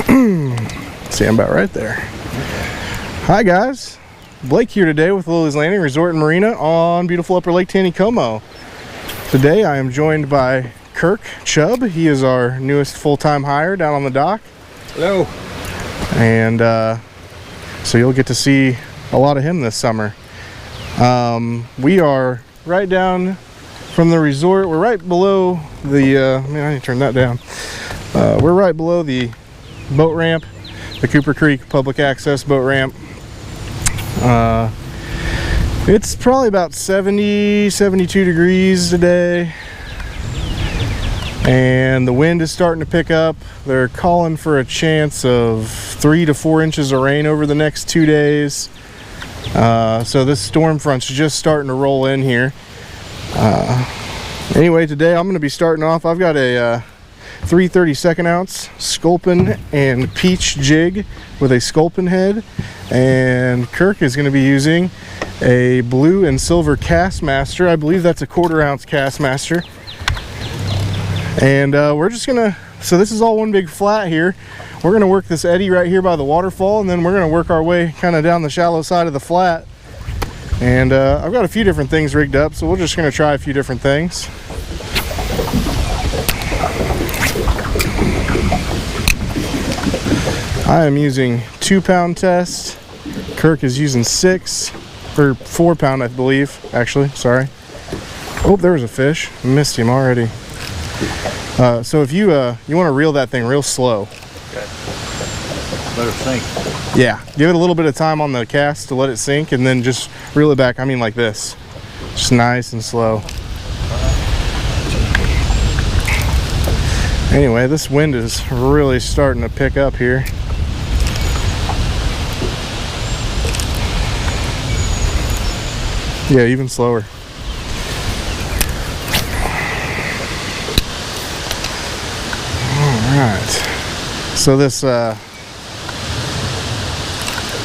See, I'm about right there. Hi guys, Blake here today with Lilley's Landing Resort and Marina on beautiful upper Lake Taneycomo. Today I am joined by Kirk Chubb. He is our newest full-time hire down on the dock. Hello. And so you'll get to see a lot of him this summer. We are right down from the resort. We're right below the, man, I need to turn that down. We're right below the boat ramp, the Cooper Creek public access boat ramp. It's probably about 70, 72 degrees today. And the wind is starting to pick up. They're calling for a chance of 3 to 4 inches of rain over the next 2 days. So this storm front's just starting to roll in here. Anyway, today I'm going to be starting off. I've got a 3/32 ounce sculpin and peach jig with a sculpin head, and Kirk is going to be using a blue and silver Castmaster. I believe that's a 1/4 ounce Castmaster. And we're just gonna, so this is all one big flat here. We're gonna work this eddy right here by the waterfall, and then we're gonna work our way kind of down the shallow side of the flat. And I've got a few different things rigged up, so we're just gonna try a few different things. I am using 2-pound test. Kirk is using 6 or 4-pound, I believe, actually, sorry. Oh, there was a fish. Missed him already. So if you want to reel that thing real slow. Okay. Let it sink. Yeah, give it a little bit of time on the cast to let it sink, and then just reel it back. I mean like this, just nice and slow. Anyway, this wind is really starting to pick up here. Yeah, even slower. Alright, so this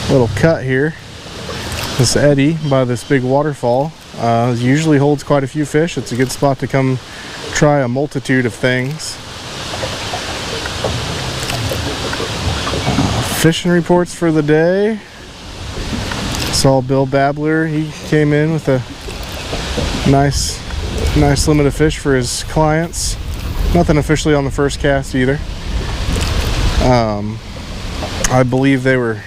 little cut here, this eddy by this big waterfall, usually holds quite a few fish. It's a good spot to come try a multitude of things. Fishing reports for the day. Saw Bill Babbler. He came in with a nice limit of fish for his clients. Nothing officially on the first cast either. I believe they were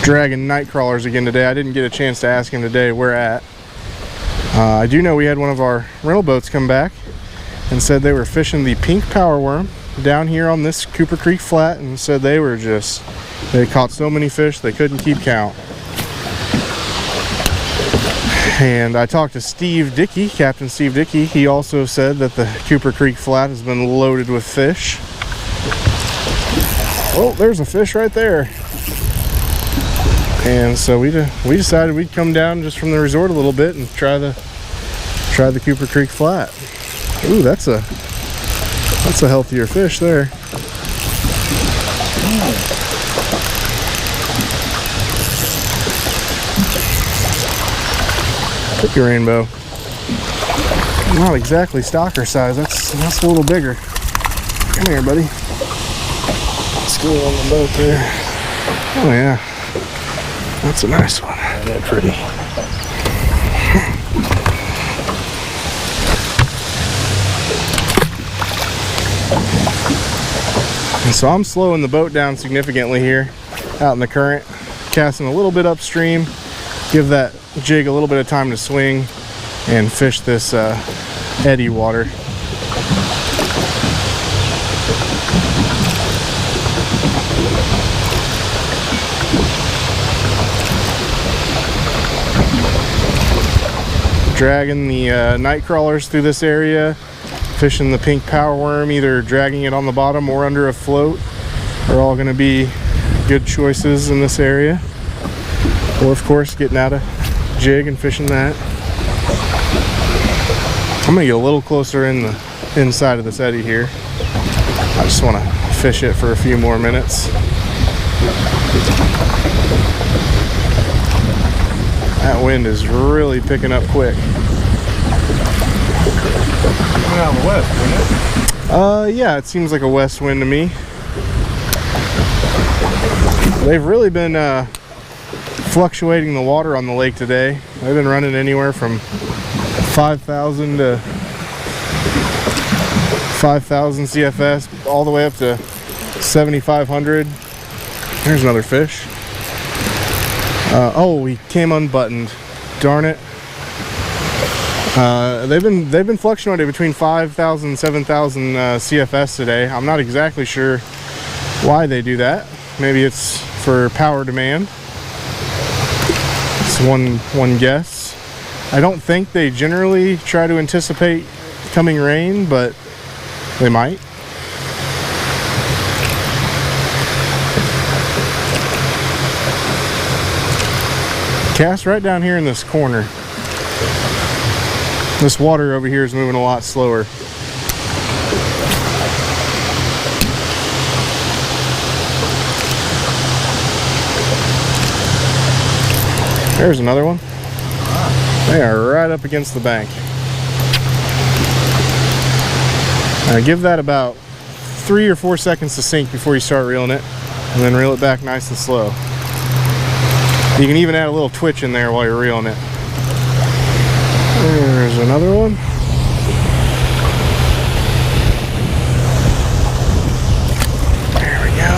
dragging night crawlers again today. I didn't get a chance to ask him today where at. I do know we had one of our rental boats come back and said they were fishing the pink power worm down here on this Cooper Creek flat, and said they caught so many fish they couldn't keep count. And I talked to Steve Dickey, Captain Steve Dickey. He also said that the Cooper Creek flat has been loaded with fish. Oh, there's a fish right there. And so we decided we'd come down just from the resort a little bit and try the Cooper Creek flat. Ooh, that's a healthier fish there. Cookie rainbow. Not exactly stocker size. That's a little bigger. Come here, buddy. Let's go on the boat there. Oh yeah, that's a nice one. That's pretty. And so I'm slowing the boat down significantly here, out in the current, casting a little bit upstream, give that jig a little bit of time to swing and fish this eddy water. Dragging the night crawlers through this area, fishing the pink power worm, either dragging it on the bottom or under a float, are all going to be good choices in this area. Or of course getting out a jig and fishing that. I'm going to get a little closer in the inside of this eddy here. I just want to fish it for a few more minutes. That wind is really picking up quick. Coming out of the west, isn't it? Yeah, it seems like a west wind to me. They've really been fluctuating the water on the lake today. They've been running anywhere from 5,000 to 5,000 CFS all the way up to 7,500. There's another fish. Oh, he came unbuttoned. Darn it. They've been fluctuating between 5,000 and 7,000 CFS today. I'm not exactly sure why they do that. Maybe it's for power demand. It's one guess. I don't think they generally try to anticipate coming rain, but they might. Cast right down here in this corner. This water over here is moving a lot slower. There's another one. They are right up against the bank. Now give that about 3 or 4 seconds to sink before you start reeling it, and then reel it back nice and slow. You can even add a little twitch in there while you're reeling it. There's another one. There we go.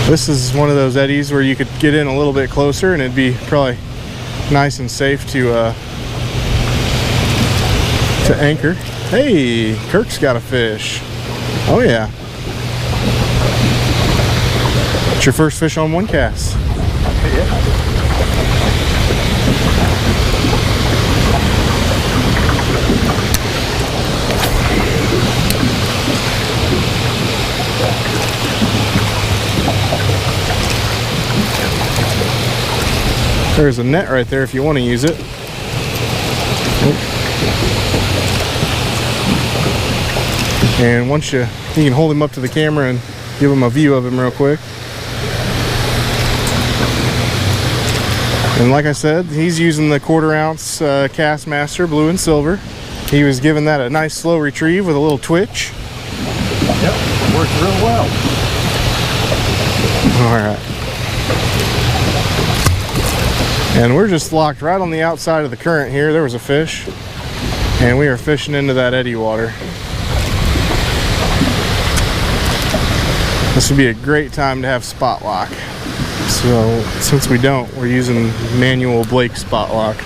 This is one of those eddies where you could get in a little bit closer and it'd be probably nice and safe to anchor. Hey, Kirk's got a fish. Oh yeah. It's your first fish on one cast. Yeah. There's a net right there if you want to use it. And once you can hold him up to the camera and give him a view of him real quick. And like I said, he's using the 1/4 ounce Castmaster blue and silver. He was giving that a nice slow retrieve with a little twitch. Yep, works real well. Alright. And we're just locked right on the outside of the current here. There was a fish. And we are fishing into that eddy water. This would be a great time to have spot lock. So since we don't, we're using manual Blake spot lock.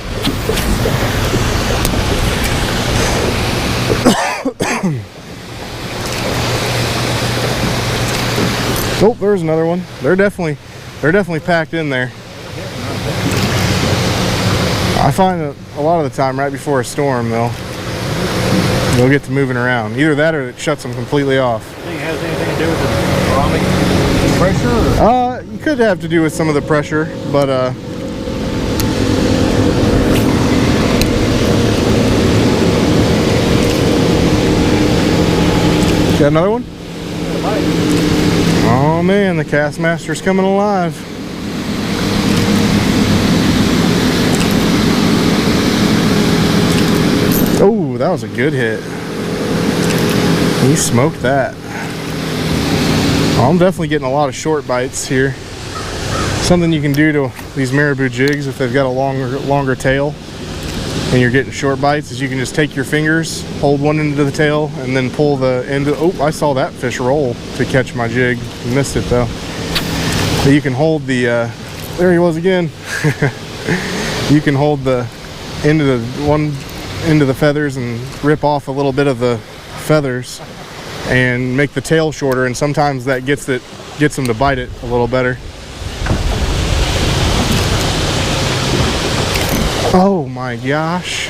Oh, there's another one. They're definitely packed in there. I find that a lot of the time right before a storm they'll get to moving around. Either that or it shuts them completely off. Think it has anything to do with the pressure? Or? You could have to do with some of the pressure, but got another one? Oh man, the Castmaster's coming alive. Oh, that was a good hit. He smoked that. Oh, I'm definitely getting a lot of short bites here. Something you can do to these marabou jigs if they've got a longer tail and you're getting short bites is you can just take your fingers, hold one end of the tail, and then pull the end of, oh, I saw that fish roll to catch my jig. Missed it though. But you can hold the, there he was again. You can hold the end of the one end of the feathers and rip off a little bit of the feathers and make the tail shorter, and sometimes that gets them to bite it a little better. Oh my gosh,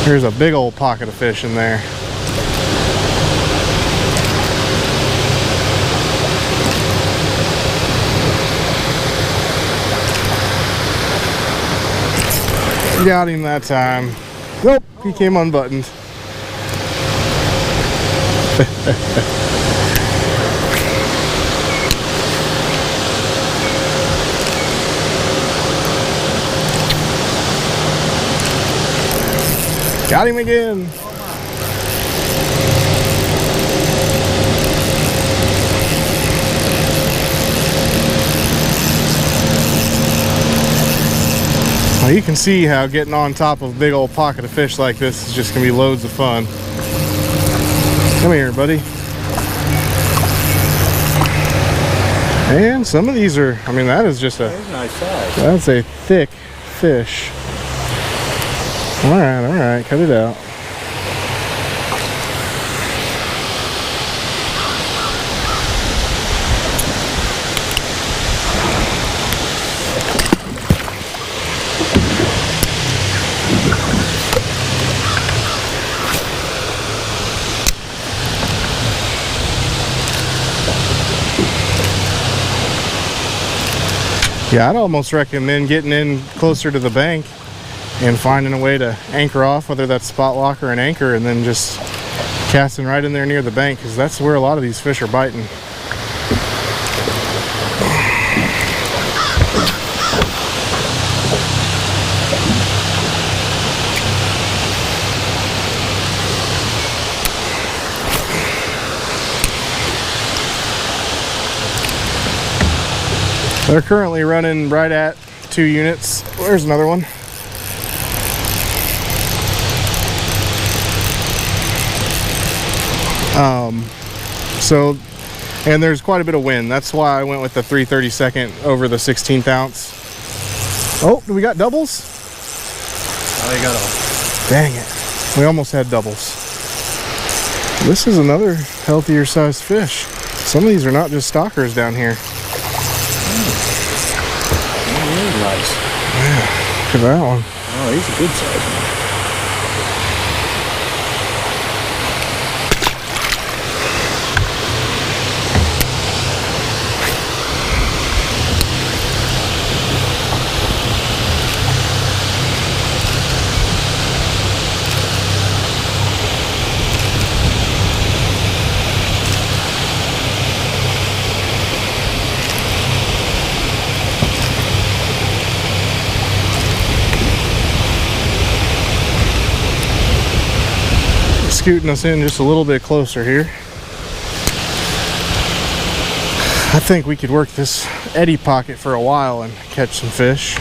there's a big old pocket of fish in there. Got him that time. Nope, he came unbuttoned. Got him again. Well, you can see how getting on top of a big old pocket of fish like this is just gonna be loads of fun. Come here, buddy. And some of these are, I mean, that is just a nice size. That's a thick fish. All right, cut it out. Yeah, I'd almost recommend getting in closer to the bank and finding a way to anchor off, whether that's spot lock or an anchor, and then just casting right in there near the bank, because that's where a lot of these fish are biting. They're currently running right at 2 units. There's another one. And there's quite a bit of wind. That's why I went with the 3/32 over the 16th ounce. Oh, do we got doubles? Oh, they got them. Dang it. We almost had doubles. This is another healthier sized fish. Some of these are not just stalkers down here. Really nice. Yeah, look at that one. Oh, he's a good size one. Scooting us in just a little bit closer here. I think we could work this eddy pocket for a while and catch some fish.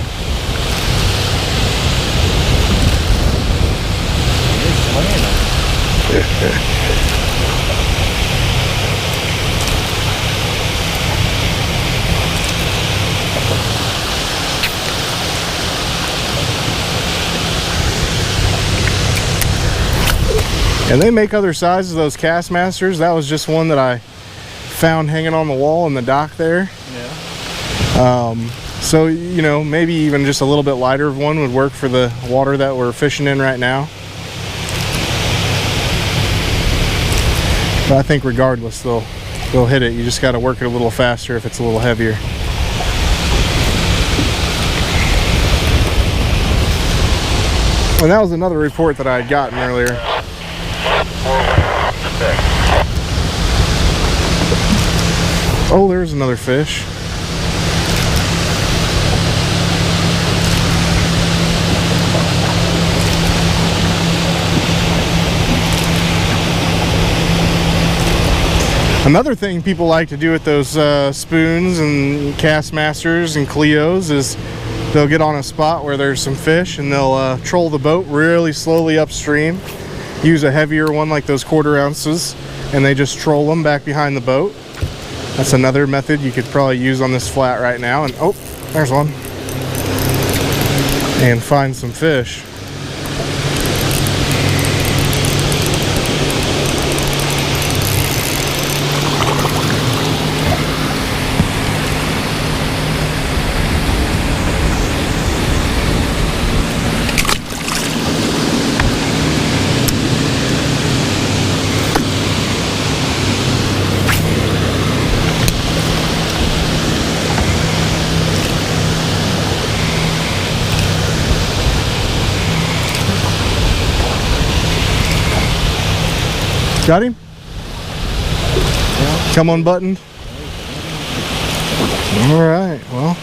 And they make other sizes, those Castmasters. That was just one that I found hanging on the wall in the dock there. Yeah. So, you know, maybe even just a little bit lighter of one would work for the water that we're fishing in right now. But I think regardless, they'll hit it. You just got to work it a little faster if it's a little heavier. And that was another report that I had gotten earlier. Oh, there's another fish. Another thing people like to do with those spoons and Castmasters and Cleos is they'll get on a spot where there's some fish and they'll troll the boat really slowly upstream. Use a heavier one like those 1/4 ounces, and they just troll them back behind the boat. That's another method you could probably use on this flat right now. And oh, there's one. And find some fish. Got him? Yeah. Come unbuttoned? Alright, well,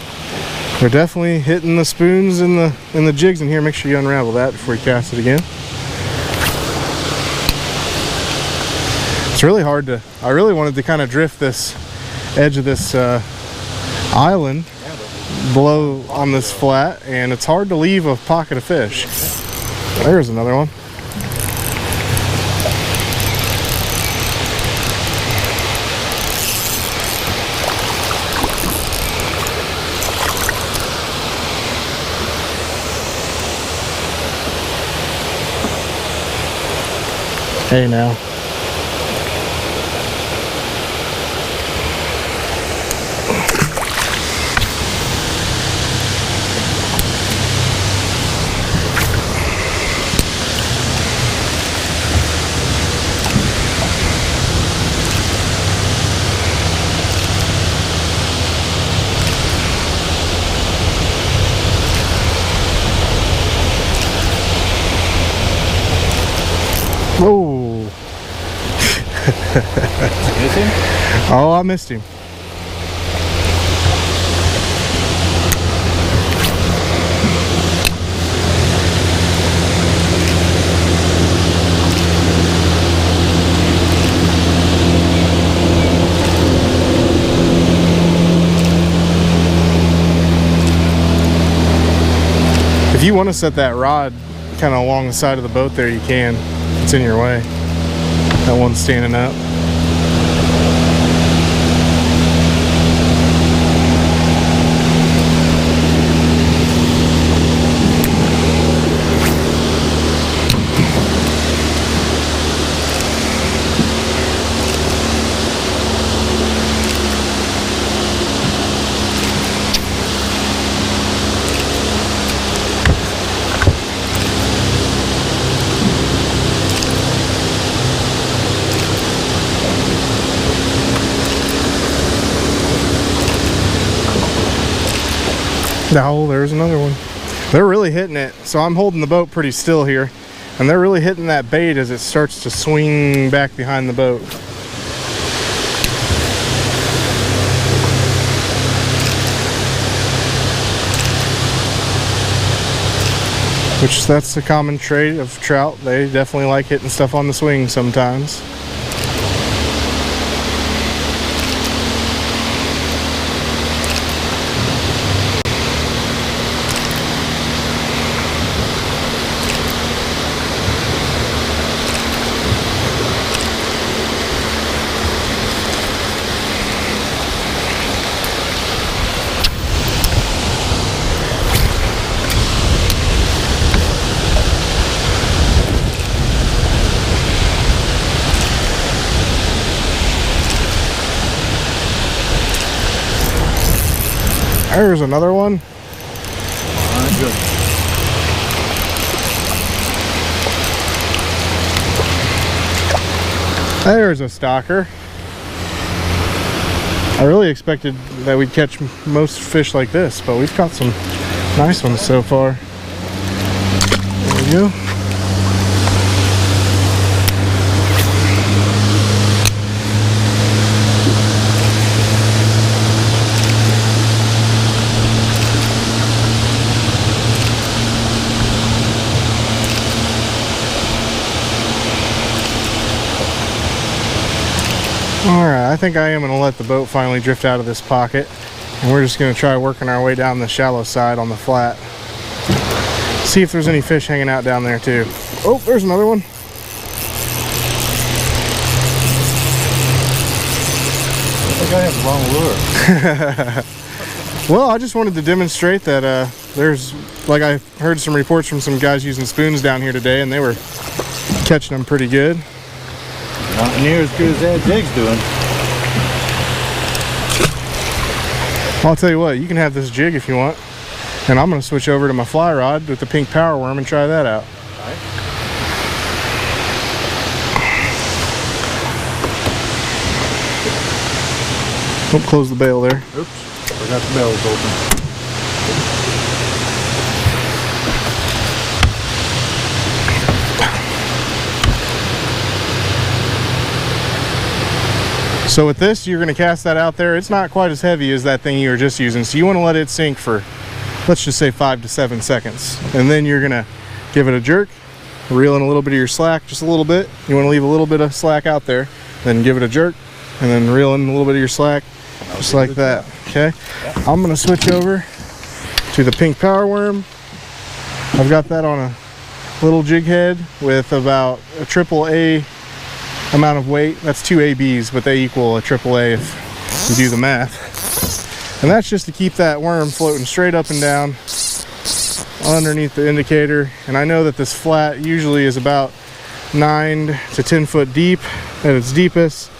we're definitely hitting the spoons and the jigs in here. Make sure you unravel that before you cast it again. It's really hard to, I really wanted to kind of drift this edge of this island, blow on this flat, and it's hard to leave a pocket of fish. There's another one. Hey now. Whoa. Miss him? Oh, I missed him. If you want to set that rod kind of along the side of the boat there, you can. It's in your way. That one's standing up. Oh, there's another one. They're really hitting it. So I'm holding the boat pretty still here, and they're really hitting that bait as it starts to swing back behind the boat. Which, that's a common trait of trout. They definitely like hitting stuff on the swing sometimes. There's another one. Good. There's a stalker. I really expected that we'd catch most fish like this, but we've caught some nice ones so far. There we go. Alright, I think I am going to let the boat finally drift out of this pocket, and we're just going to try working our way down the shallow side on the flat. See if there's any fish hanging out down there too. Oh, there's another one. I think I have the wrong lure. Well, I just wanted to demonstrate that there's, like, I heard some reports from some guys using spoons down here today, and they were catching them pretty good. Not near as good as that Jigs doing. I'll tell you what, you can have this jig if you want, and I'm going to switch over to my fly rod with the pink power worm and try that out. Right. Don't close the bail there. Oops, forgot the bell was open. So with this, you're going to cast that out there. It's not quite as heavy as that thing you were just using, so you want to let it sink for, let's just say, 5 to 7 seconds. And then you're going to give it a jerk, reel in a little bit of your slack, just a little bit. You want to leave a little bit of slack out there, then give it a jerk, and then reel in a little bit of your slack, just like that. Okay? I'm going to switch over to the pink power worm. I've got that on a little jig head with about a AAA amount of weight. That's 2 ABs, but they equal a AAA if you do the math. And that's just to keep that worm floating straight up and down underneath the indicator. And I know that this flat usually is about 9 to 10 foot deep at its deepest.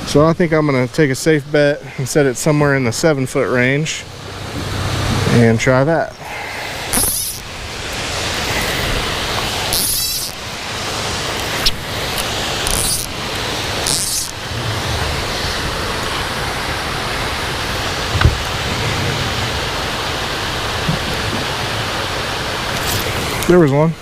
So I think I'm gonna take a safe bet and set it somewhere in the 7 foot range and try that. There was one.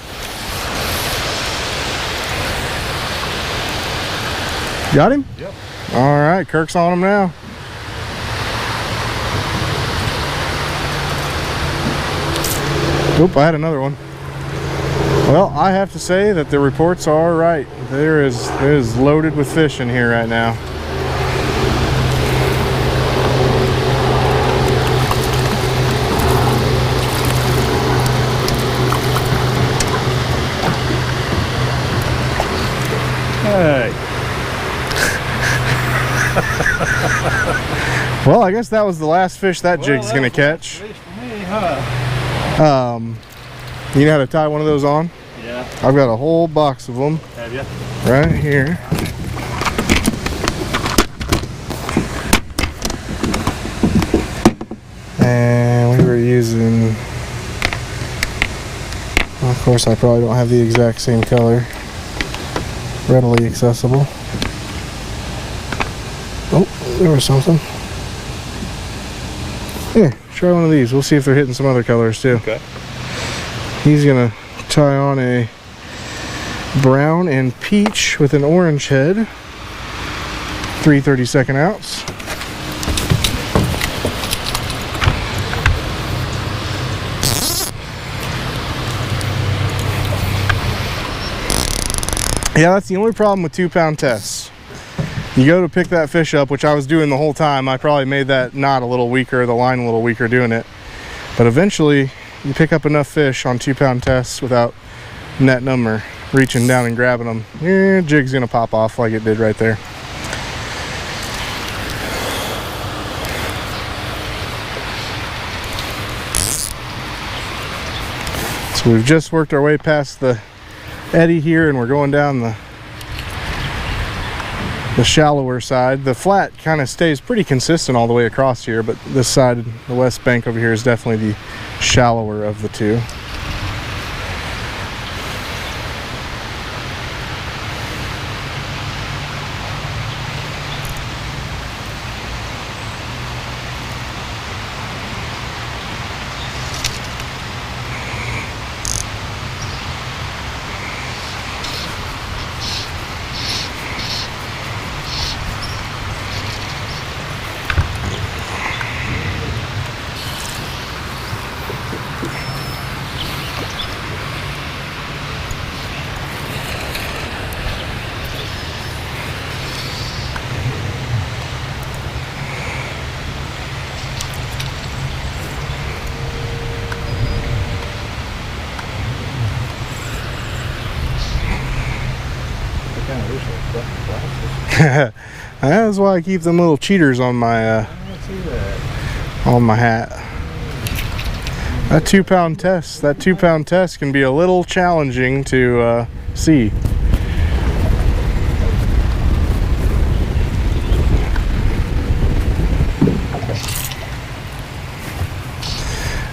Got him? Yep. All right, Kirk's on him now. Oop, I had another one. Well, I have to say that the reports are right. It is loaded with fish in here right now. Hey. Well, I guess that was the last fish that jig's gonna catch. Fish for me, huh? You know how to tie one of those on? Yeah. I've got a whole box of them. Have you? Right here. And we were using, well, of course I probably don't have the exact same color readily accessible. Oh, there was something. Here, try one of these. We'll see if they're hitting some other colors too. Okay. He's gonna tie on a brown and peach with an orange head. 3 32nd ounce. Yeah, that's the only problem with 2-pound tests. You go to pick that fish up, which I was doing the whole time. I probably made that knot a little weaker, the line a little weaker doing it. But eventually, you pick up enough fish on 2-pound tests without net number reaching down and grabbing them. Jig's gonna pop off like it did right there. So we've just worked our way past the eddy here and we're going down the shallower side. The flat kind of stays pretty consistent all the way across here, but this side, the west bank over here, is definitely the shallower of the two. That's why I keep them little cheaters on my hat. That 2-pound test can be a little challenging to see.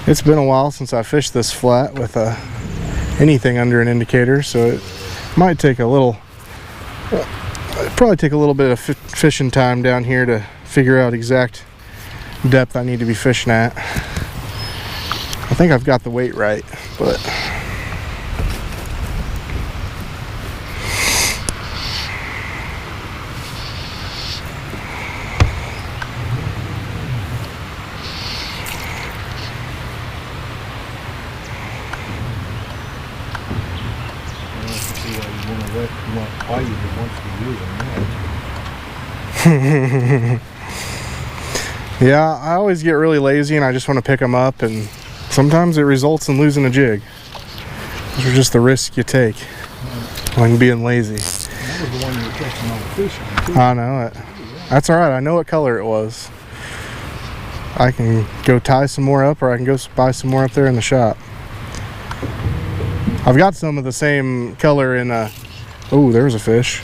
It's been a while since I fished this flat with anything under an indicator, so it might take a little, probably take a little bit of fishing time down here to figure out exact depth I need to be fishing at. I think I've got the weight right, but yeah, I always get really lazy and I just want to pick them up and Sometimes it results in losing a jig. Those are just the risks you take when being lazy. That was the one you were catching on the fish on. I know it. That's alright, I know what color it was. I can go tie some more up, or I can go buy some more up there in the shop. I've got some of the same color in a... Oh, there's a fish.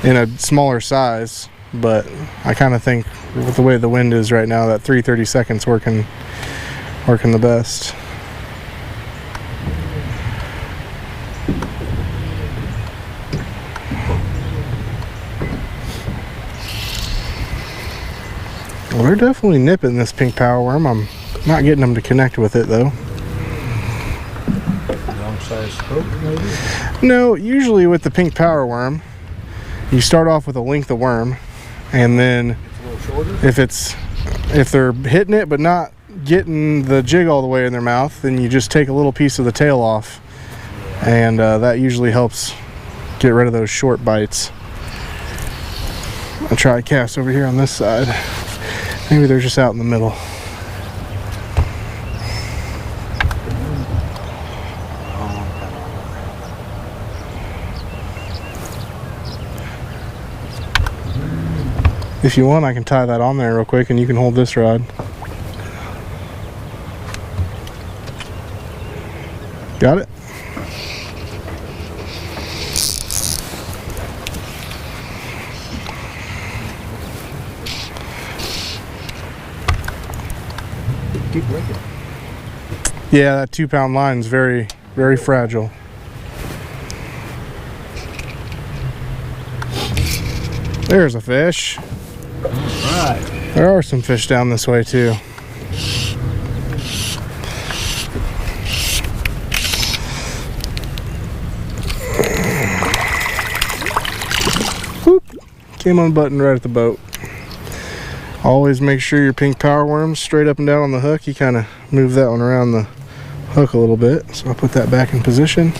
In a smaller size, but I kind of think with the way the wind is right now, that 3/32 working the best. Well, they're definitely nipping this pink power worm. I'm not getting them to connect with it though. Wrong size scope, maybe? No, usually with the pink power worm, you start off with a length of worm, and then It's a little shorter. if they're hitting it but not getting the jig all the way in their mouth, then you just take a little piece of the tail off, and that usually helps get rid of those short bites. I'll try a cast over here on this side. Maybe they're just out in the middle. If you want, I can tie that on there real quick and you can hold this rod. Got it? Keep breaking. Yeah, that 2-pound line is very, very fragile. There's a fish. Right. There are some fish down this way too. Whoop. Came unbuttoned right at the boat. Always make sure your pink power worm's straight up and down on the hook. You kind of move that one around the hook a little bit. So I'll put that back in position.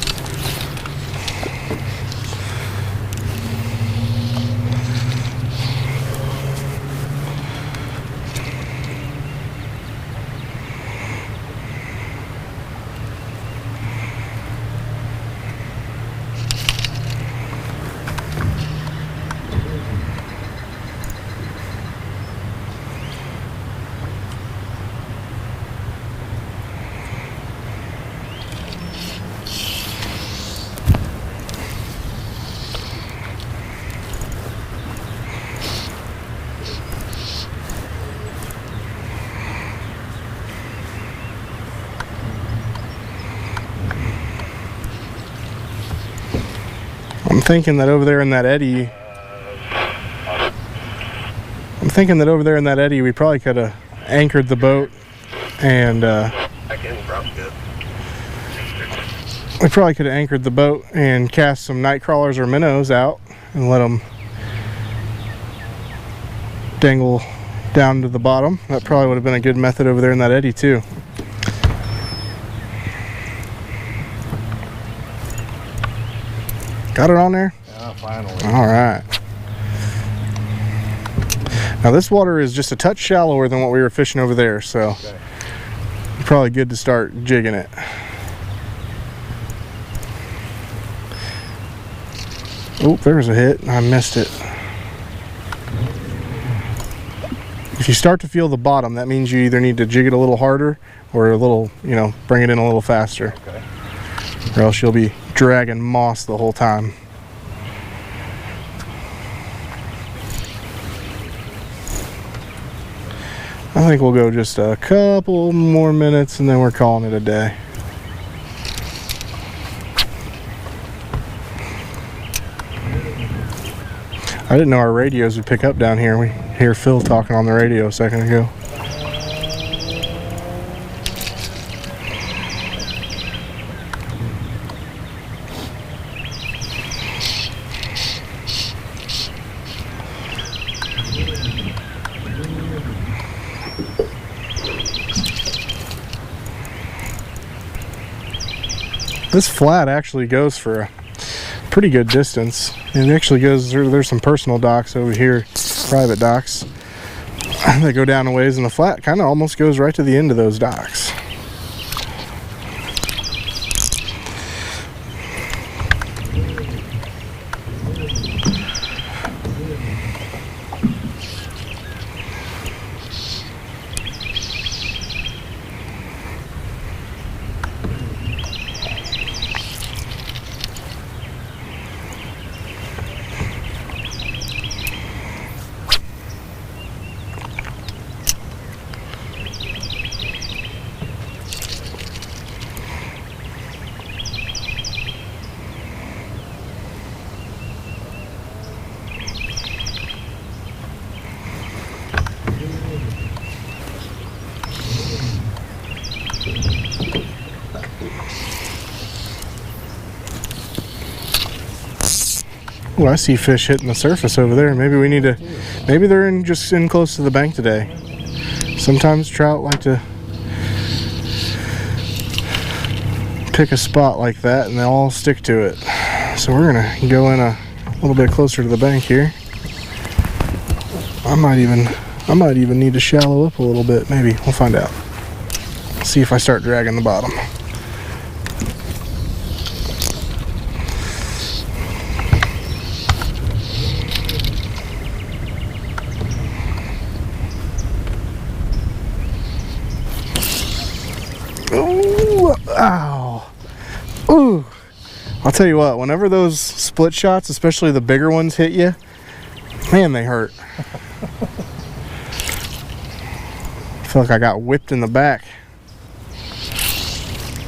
I'm thinking that over there in that eddy, we probably could have anchored the boat, and cast some night crawlers or minnows out and let them dangle down to the bottom. That probably would have been a good method over there in that eddy too. Got it on there? Yeah, finally. All right. Now this water is just a touch shallower than what we were fishing over there, so Okay. probably good to start jigging it. Oh, there was a hit. I missed it. If you start to feel the bottom, that means you either need to jig it a little harder or a little, bring it in a little faster. Okay. Or else you'll be dragging moss the whole time. I think we'll go just a couple more minutes and then we're calling it a day. I didn't know our radios would pick up down here. We hear Phil talking on the radio a second ago. This flat actually goes for a pretty good distance. It actually goes, there's some personal docks over here, private docks, that go down a ways, and the flat kind of almost goes right to the end of those docks. Oh, I see fish hitting the surface over there. Maybe we need to, maybe they're just in close to the bank today. Sometimes trout like to pick a spot like that and they all stick to it. So we're gonna go in a little bit closer to the bank here. I might even need to shallow up a little bit. Maybe we'll find out. See if I start dragging the bottom. Ooh, ow. Ooh. I'll tell you what, whenever those split shots, especially the bigger ones, hit you, man, they hurt. I feel like I got whipped in the back.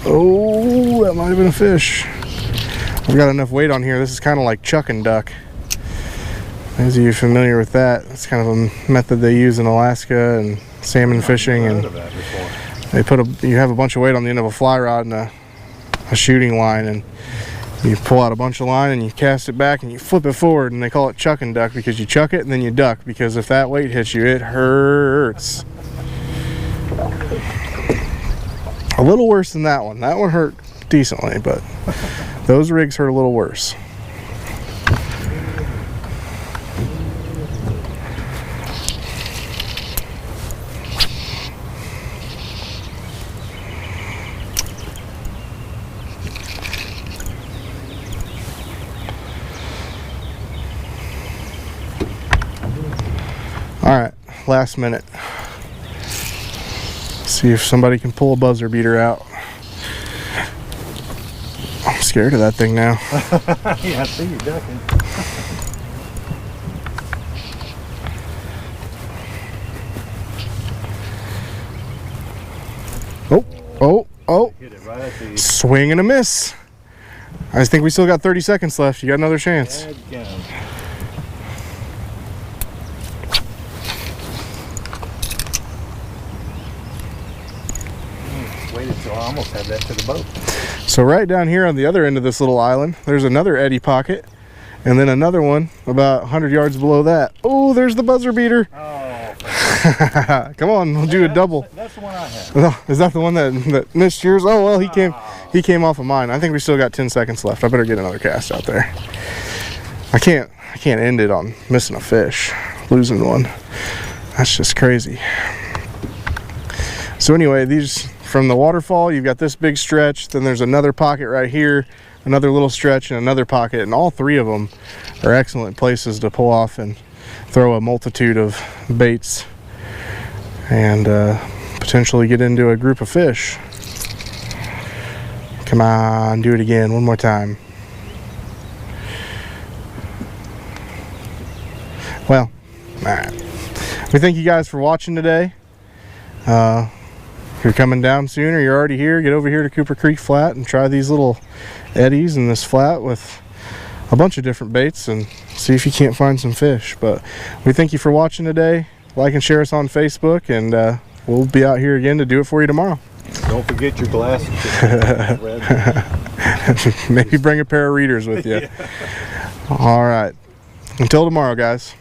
Oh, that might have been a fish. I've got enough weight on here. This is kind of like chuck and duck. As you're familiar with that, it's kind of a method they use in Alaska and salmon fishing. And they you have a bunch of weight on the end of a fly rod and a shooting line, and you pull out a bunch of line and you cast it back and you flip it forward, and they call it chuck and duck because you chuck it and then you duck, because if that weight hits you, it hurts. A little worse than that one. That one hurt decently, but those rigs hurt a little worse. All right, last minute. See if somebody can pull a buzzer beater out. I'm scared of that thing now. Yeah, I see you ducking. Oh. Hit it right at the... Swing and a miss. I think we still got 30 seconds left. You got another chance. Waited till I almost had that to the boat. So right down here on the other end of this little island, there's another eddy pocket, and then another one about 100 yards below that. Oh, there's the buzzer beater. Oh, come on, we'll do a double. That's the one I have. Oh, is that the one that missed yours? Oh well, he came off of mine. I think we still got 10 seconds left. I better get another cast out there. I can't end it on missing a fish, losing one. That's just crazy. So anyway, these from the waterfall, you've got this big stretch, then there's another pocket right here, another little stretch, and another pocket, and all three of them are excellent places to pull off and throw a multitude of baits and potentially get into a group of fish. Come on, do it again, one more time. Well, all right. We thank you guys for watching today. If you're coming down soon or you're already here, get over here to Cooper Creek Flat and try these little eddies in this flat with a bunch of different baits and see if you can't find some fish. But we thank you for watching today. Like and share us on Facebook, and we'll be out here again to do it for you tomorrow. Don't forget your glasses. Maybe bring a pair of readers with you. Yeah. All right. Until tomorrow, guys.